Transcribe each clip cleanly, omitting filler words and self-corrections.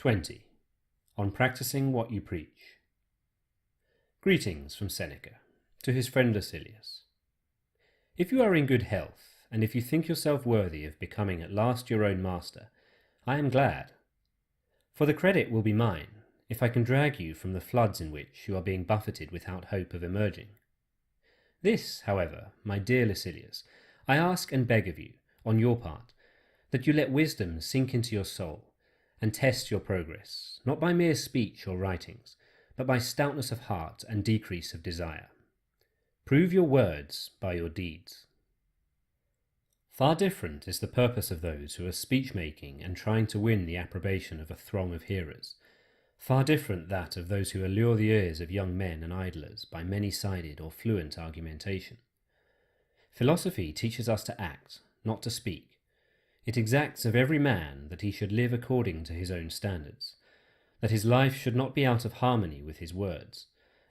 20. On practising what you preach. Greetings from Seneca, to his friend Lucilius. If you are in good health, and if you think yourself worthy of becoming at last your own master, I am glad. For the credit will be mine, if I can drag you from the floods in which you are being buffeted without hope of emerging. This, however, my dear Lucilius, I ask and beg of you, on your part, that you let wisdom sink into your soul, and test your progress, not by mere speech or writings, but by stoutness of heart and decrease of desire. Prove your words by your deeds. Far different is the purpose of those who are speech-making and trying to win the approbation of a throng of hearers. Far different that of those who allure the ears of young men and idlers by many-sided or fluent argumentation. Philosophy teaches us to act, not to speak. It exacts of every man that he should live according to his own standards, that his life should not be out of harmony with his words,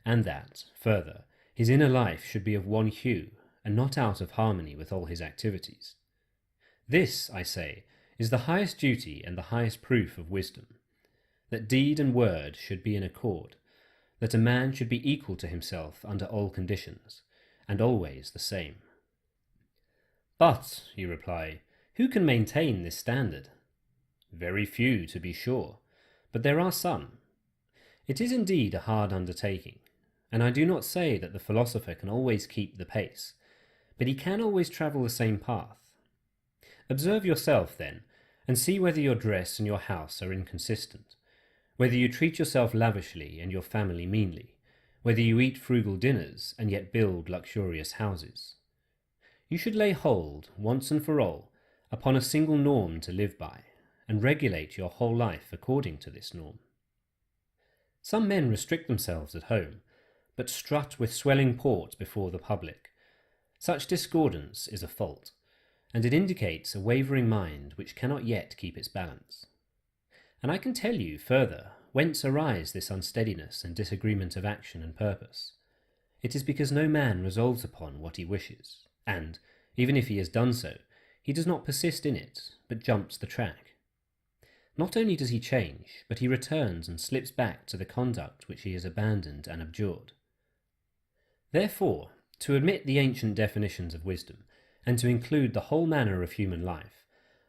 and that, further, his inner life should be of one hue, and not out of harmony with all his activities. This, I say, is the highest duty and the highest proof of wisdom, that deed and word should be in accord, that a man should be equal to himself under all conditions, and always the same. But, you reply, who can maintain this standard? Very few, to be sure, but there are some. It is indeed a hard undertaking, and I do not say that the philosopher can always keep the pace, but he can always travel the same path. Observe yourself, then, and see whether your dress and your house are inconsistent, whether you treat yourself lavishly and your family meanly, whether you eat frugal dinners and yet build luxurious houses. You should lay hold, once and for all, upon a single norm to live by, and regulate your whole life according to this norm. Some men restrict themselves at home, but strut with swelling port before the public. Such discordance is a fault, and it indicates a wavering mind which cannot yet keep its balance. And I can tell you, further, whence arise this unsteadiness and disagreement of action and purpose. It is because no man resolves upon what he wishes, and, even if he has done so, he does not persist in it, but jumps the track. Not only does he change, but he returns and slips back to the conduct which he has abandoned and abjured. Therefore, to admit the ancient definitions of wisdom, and to include the whole manner of human life,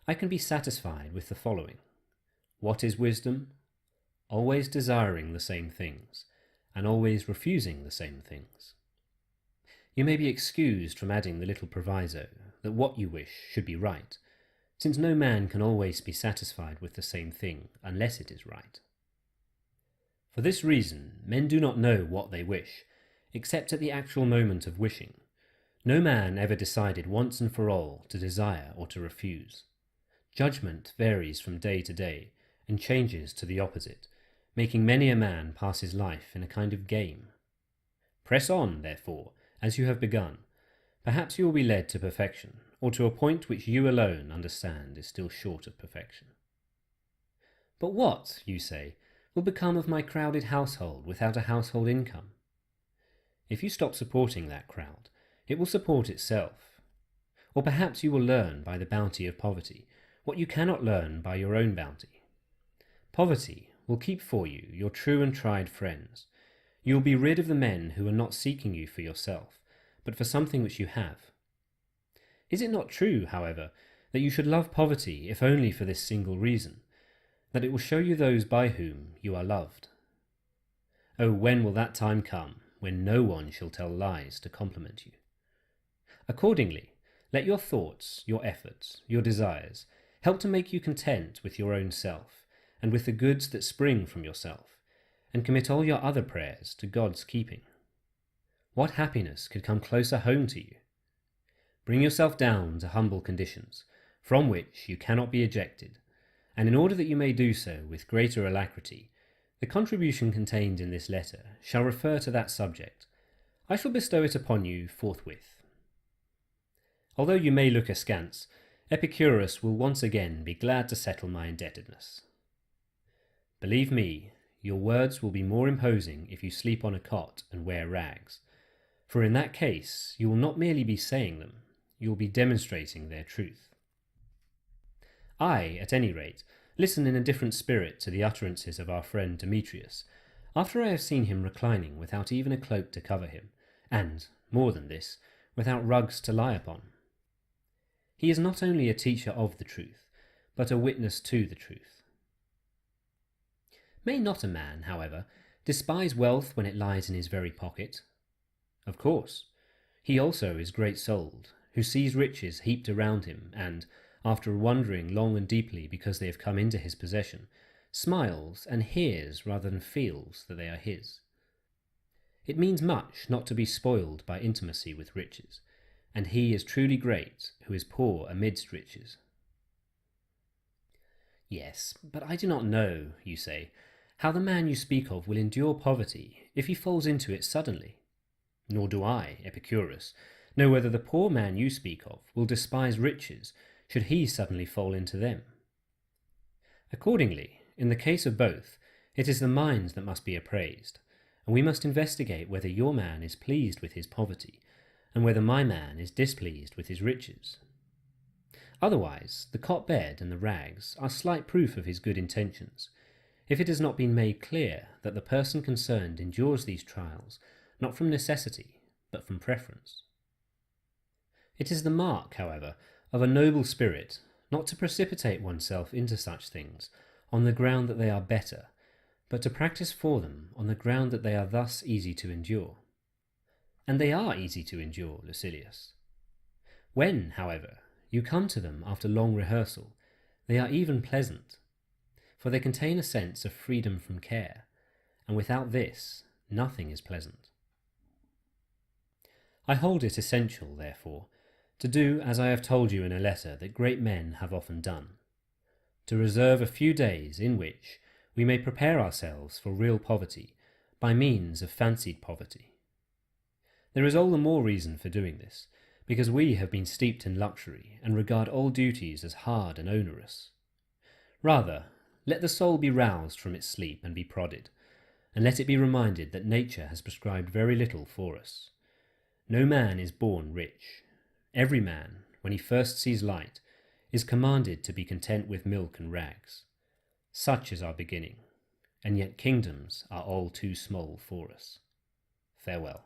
I can be satisfied with the following. What is wisdom? Always desiring the same things, and always refusing the same things. You may be excused from adding the little proviso that what you wish should be right, since no man can always be satisfied with the same thing unless it is right. For this reason, men do not know what they wish, except at the actual moment of wishing. No man ever decided once and for all to desire or to refuse. Judgment varies from day to day, and changes to the opposite, making many a man pass his life in a kind of game. Press on, therefore, as you have begun. Perhaps you will be led to perfection, or to a point which you alone understand is still short of perfection. But what, you say, will become of my crowded household without a household income? If you stop supporting that crowd, it will support itself. Or perhaps you will learn by the bounty of poverty what you cannot learn by your own bounty. Poverty will keep for you your true and tried friends. You will be rid of the men who are not seeking you for yourself, but for something which you have. Is it not true, however, that you should love poverty if only for this single reason, that it will show you those by whom you are loved? Oh, when will that time come, when no one shall tell lies to compliment you? Accordingly, let your thoughts, your efforts, your desires help to make you content with your own self, and with the goods that spring from yourself, and commit all your other prayers to God's keeping. What happiness could come closer home to you? Bring yourself down to humble conditions, from which you cannot be ejected, and in order that you may do so with greater alacrity, the contribution contained in this letter shall refer to that subject. I shall bestow it upon you forthwith. Although you may look askance, Epicurus will once again be glad to settle my indebtedness. Believe me, your words will be more imposing if you sleep on a cot and wear rags, for in that case you will not merely be saying them, you will be demonstrating their truth. I, at any rate, listen in a different spirit to the utterances of our friend Demetrius, after I have seen him reclining without even a cloak to cover him, and, more than this, without rugs to lie upon. He is not only a teacher of the truth, but a witness to the truth. May not a man, however, despise wealth when it lies in his very pocket? Of course. He also is great-souled, who sees riches heaped around him, and, after wondering long and deeply because they have come into his possession, smiles and hears rather than feels that they are his. It means much not to be spoiled by intimacy with riches, and he is truly great who is poor amidst riches. Yes, but I do not know, you say, how the man you speak of will endure poverty if he falls into it suddenly. Nor do I, Epicurus, know whether the poor man you speak of will despise riches should he suddenly fall into them. Accordingly, in the case of both, it is the mind that must be appraised, and we must investigate whether your man is pleased with his poverty, and whether my man is displeased with his riches. Otherwise, the cot bed and the rags are slight proof of his good intentions, if it has not been made clear that the person concerned endures these trials not from necessity, but from preference. It is the mark, however, of a noble spirit not to precipitate oneself into such things on the ground that they are better, but to practice for them on the ground that they are thus easy to endure. And they are easy to endure, Lucilius. When, however, you come to them after long rehearsal, they are even pleasant, for they contain a sense of freedom from care, and without this, nothing is pleasant. I hold it essential, therefore, to do as I have told you in a letter that great men have often done, to reserve a few days in which we may prepare ourselves for real poverty by means of fancied poverty. There is all the more reason for doing this, because we have been steeped in luxury and regard all duties as hard and onerous. Rather, let the soul be roused from its sleep and be prodded, and let it be reminded that nature has prescribed very little for us. No man is born rich. Every man, when he first sees light, is commanded to be content with milk and rags. Such is our beginning, and yet kingdoms are all too small for us. Farewell.